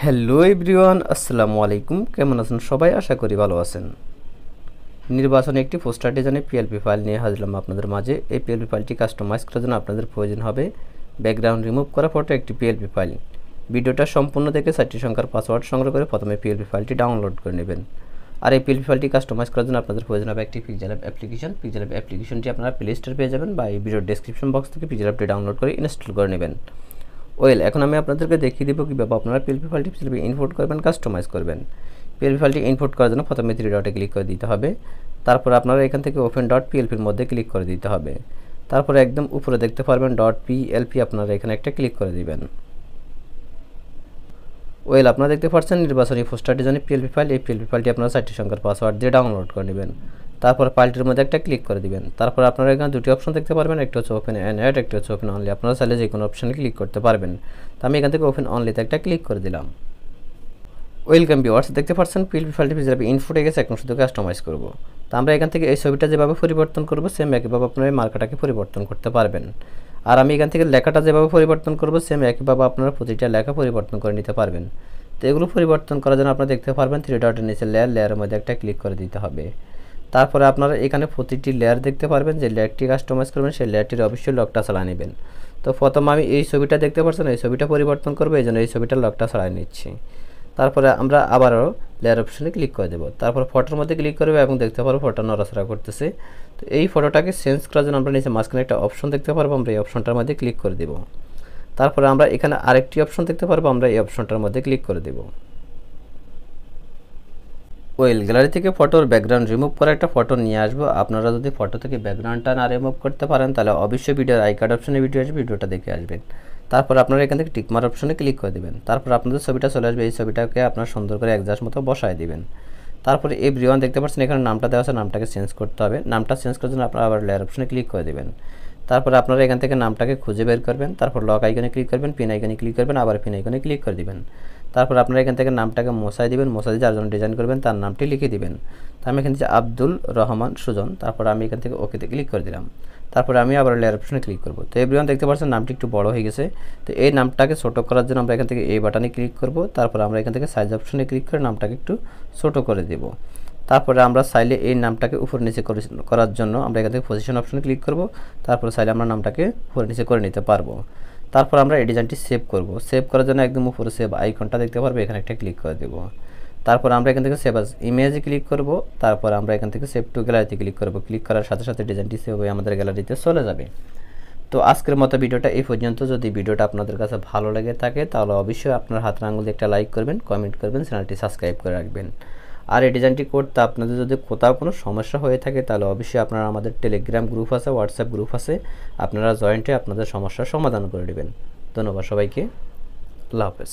Hello everyone, আসসালামু আলাইকুম। কেমন আছেন সবাই? আশা করি ভালো আছেন। নির্বাচনে একটি পোস্টার ডিজাইনে পিএলপি ফাইল নিয়ে হাজিরলাম আপনাদের মাঝে। এই পিএলপি ফাইলটি কাস্টমাইজ করার জন্য আপনাদের প্রয়োজন হবে ব্যাকগ্রাউন্ড রিমুভ করা ফটো একটি পিএলপি ফাইল। ভিডিওটা সম্পূর্ণ দেখে 4টি সংখ্যার পাসওয়ার্ড সংগ্রহ করে প্রথমে পিএলপি ফাইলটি ডাউনলোড করে নেবেন। আর এই পিএলপি ফাইলটি কাস্টমাইজ করার জন্য আপনাদের প্রয়োজন হবে একটি পিক্সেলল্যাব অ্যাপ্লিকেশন। পিক্সেলল্যাব অ্যাপ্লিকেশনটি আপনারা প্লে স্টোরে পেয়ে যাবেন বা এই ভিডিওর ডেসক্রিপশন বক্স থেকে পিক্সেলল্যাবটি ডাউনলোড করে ইনস্টল করে নেবেন। এখন আমি আপনাদেরকে দেখিয়ে দিব কীভাবে আপনারা পিএলপি ফাইলটি ইনপুট করবেন, কাস্টমাইজ করবেন। পিএলপি ফাইলটি ইনপুট করার জন্য প্রথমে 3 ডটে ক্লিক করে দিতে হবে। তারপর আপনারা এখান থেকে ওপেন ডট পিএলপির মধ্যে ক্লিক করে দিতে হবে। তারপরে একদম উপরে দেখতে পারবেন ডট পিএলপি, আপনারা এখানে একটা ক্লিক করে দিবেন। আপনারা দেখতে পাচ্ছেন নির্বাচনী পোস্টার ডিজাইনে পিএলপি ফাইল। এই পিএলপি ফাইলটি আপনারা 4টি সংখ্যার পাসওয়ার্ড দিয়ে ডাউনলোড করে নেবেন। তারপর ফাইলটির মধ্যে একটা ক্লিক করে দিবেন। তারপর আপনারা এখানে দুটি অপশন দেখতে পারবেন, একটা হচ্ছে ওপেন অ্যান্ড অ্যাড, একটা হচ্ছে ওপেন অনলি। আপনারা চাইলে যে কোনো অপশানে ক্লিক করতে পারবেন। তো আমি এখান থেকে ওপেন অনলিতে একটা ক্লিক করে দিলাম। ওয়েলকাম ভিউয়ার্স, দেখতে পাচ্ছেন পিএলপি ফাইলটি পিএলপি ইনপুটে গেছে। এখন শুধু কাস্টমাইজ করব। তো আমরা এখান থেকে এই ছবিটা যেভাবে পরিবর্তন করব সেম একইভাবে আপনারা এই মার্কাটাকে পরিবর্তন করতে পারবেন। আর আমি এখান থেকে লেখাটা যেভাবে পরিবর্তন করব সেম একইভাবে আপনারা প্রতিটা লেখা পরিবর্তন করে নিতে পারবেন। তো এগুলো পরিবর্তন করার জন্য আপনারা দেখতে পারবেন 3 ডটের নিচে লেয়ারের মধ্যে একটা ক্লিক করে দিতে হবে। তারপরে আপনারা এখানে প্রতিটি লেয়ার দেখতে পারবেন, যে লেয়ারটি কাস্টমাইজ করবেন সেই লেয়ারটির অবশ্যই লকটা ছাড়া নেবেন। তো প্রথমে আমি এই ছবিটা দেখতে পাচ্ছেন, এই ছবিটা পরিবর্তন করবো, এই জন্য এই ছবিটার লকটা ছাড়াই নিচ্ছি। তারপরে আমরা আবারও লেয়ার অপশনে ক্লিক করে দেবো। তারপর ফটোর মধ্যে ক্লিক করবে এবং দেখতে পারবো ফটো নড়াচড়া করতেছে। তো এই ফটোটাকে চেঞ্জ করার জন্য আমরা নিচে মাঝখানে একটা অপশন দেখতে পারবো, আমরা এই অপশনটার মধ্যে ক্লিক করে দেবো। তারপরে আমরা এখানে আরেকটি অপশন দেখতে পারবো, আমরা এই অপশনটার মধ্যে ক্লিক করে দেবো। গ্যালারি থেকে ফটোর ব্যাকগ্রাউন্ড রিমুভ করে একটা ফটো নিয়ে আসবো। আপনারা যদি ফটো থেকে ব্যাকগ্রাউন্ডটা না রিমুভ করতে পারেন তাহলে অবশ্যই ভিডিওর আই কার্ড অপশনে ভিডিও আসবে, ভিডিওটা দেখে আসবেন। তারপর আপনারা এখান থেকে টিকমার অপশনে ক্লিক করে দেবেন। তারপর আপনাদের ছবিটা চলে আসবে, এই ছবিটাকে আপনারা সুন্দর করে অ্যাডজাস্ট মতো বসায় দিবেন। তারপরে এভরিওয়ান দেখতে পাচ্ছেন এখানে নামটা দেওয়া আছে, নামটাকে চেঞ্জ করতে হবে। নামটা চেঞ্জ করার জন্য আপনারা আবার লেয়ার অপশনে ক্লিক করে দেবেন। তারপরে আপনারা এখান থেকে নামটাকে খুঁজে বের করবেন। তারপর লক আইকনে ক্লিক করবেন, পিন আইকনে ক্লিক করবেন, আবার পিন আইকনে ক্লিক করে দিবেন। তারপর আপনারা এখান থেকে নামটাকে মোছাই দিবেন, মোছাই দিয়ে যার জন্য ডিজাইন করবেন তার নামটি লিখে দিবেন। তো আমি এখান থেকে আব্দুল রহমান সুজন, তারপর আমি এখান থেকে ওকেতে ক্লিক করে দিলাম। তারপরে আমি আবার লেয়ার অপশনে ক্লিক করব। তো এভরিওয়ান দেখতে পাচ্ছেন নামটি একটু বড় হয়ে গেছে। তো এই নামটাকে ছোট করার জন্য আমরা এখান থেকে এই বাটনে ক্লিক করব। তারপর আমরা এখান থেকে সাইজ অপশনে ক্লিক করে নামটাকে একটু ছোট করে দেব। তারপরে আমরা চাইলে এই নামটাকে উপর নিচে করার জন্য আমরা এখান থেকে পজিশন অপশনে ক্লিক করব। তারপরে চাইলে আমরা নামটাকে উপর নিচে করে নিতে পারবো। তারপর আমরা এই ডিজাইনটি সেভ করব। সেভ করার জন্য একদম উপরে সেভ আইকনটা দেখতে পারবো, এখানে একটা ক্লিক করে দেব। তারপর আমরা এখান থেকে সেভ আজ ইমেজে ক্লিক করব। তারপর আমরা এখান থেকে সেভ টু গ্যালারিতে ক্লিক করব। ক্লিক করার সাথে সাথে ডিজাইনটি সেভ হয়ে আমাদের গ্যালারিতে চলে যাবে। তো আজকের মতো ভিডিওটা এই পর্যন্ত। যদি ভিডিওটা আপনাদের কাছে ভালো লেগে থাকে তাহলে অবশ্যই আপনার হাতের আঙুল দিয়ে একটা লাইক করবেন, কমেন্ট করবেন, চ্যানেলটি সাবস্ক্রাইব করে রাখবেন। আর এই ডিজাইনটি করতে আপনাদের যদি কোথাও কোনো সমস্যা হয়ে থাকে তাহলে অবশ্যই আপনারা আমাদের টেলিগ্রাম গ্রুপ আছে, হোয়াটসঅ্যাপ গ্রুপ আছে, আপনারা জয়েন্ট হয়ে আপনাদের সমস্যার সমাধান করে নেবেন। ধন্যবাদ সবাইকে। আল্লাহ হাফেজ।